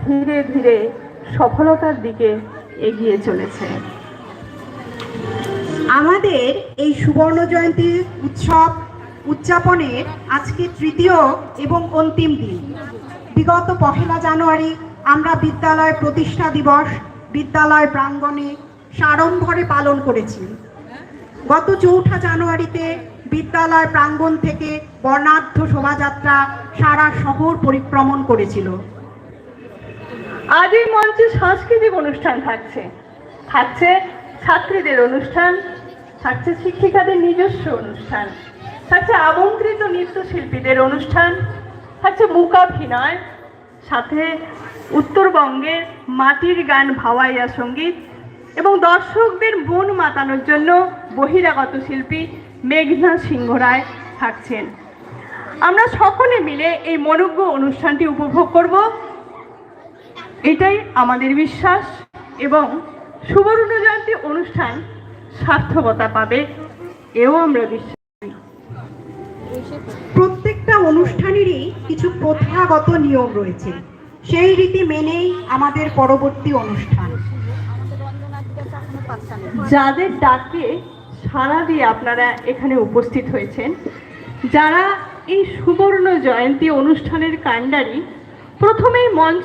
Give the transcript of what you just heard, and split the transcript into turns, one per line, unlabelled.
ধীরে ধীরে সফলতার দিকে এগিয়ে চলেছে।
আমাদের এই সুবর্ণ জয়ন্তী উৎসব উদযাপনের আজকে তৃতীয় এবং অন্তিম দিন। বিগত 1 জানুয়ারি আমরা বিদ্যালয় প্রতিষ্ঠা দিবস বিদ্যালয় প্রাঙ্গণে সাড়ম্বরে পালন করেছি। গত 4 জানুয়ারিতে বিদ্যালয় প্রাঙ্গণ থেকে বর্ণাঢ্য শোভাযাত্রা সারা শহর পরিক্রমণ করেছিল।
আজ এই মঞ্চে সাংস্কৃতিক অনুষ্ঠান থাকছে, ছাত্রীদের অনুষ্ঠান, থাকছে শিক্ষিকাদের নিজস্ব অনুষ্ঠান, থাকছে আমন্ত্রিত নৃত্যশিল্পীদের অনুষ্ঠান, থাকছে মূকাভিনয়, সাথে উত্তরবঙ্গের মাটির গান ভাওয়াইয়া সঙ্গীত এবং দর্শকদের মন মাতানোর জন্য বহিরাগত শিল্পী মেঘনা সিংহ রায় থাকছেন। আমরা সকলে মিলে এই মনোজ্ঞ অনুষ্ঠানটি উপভোগ করব, এটাই আমাদের বিশ্বাস এবং সুবর্ণ জয়ন্তী অনুষ্ঠান সার্থকতা পাবে এও আমরা বিশ্বাস করি।
প্রত্যেকটা অনুষ্ঠানেরই কিছু প্রথাগত নিয়ম রয়েছে, সেই রীতি মেনেই আমাদের পরবর্তী অনুষ্ঠান।
যাদের ডাকে সাড়া দিয়ে আপনারা এখানে উপস্থিত হয়েছেন, যারা এই সুবর্ণ জয়ন্তী অনুষ্ঠানের কাণ্ডারি, প্রথমেই মঞ্চ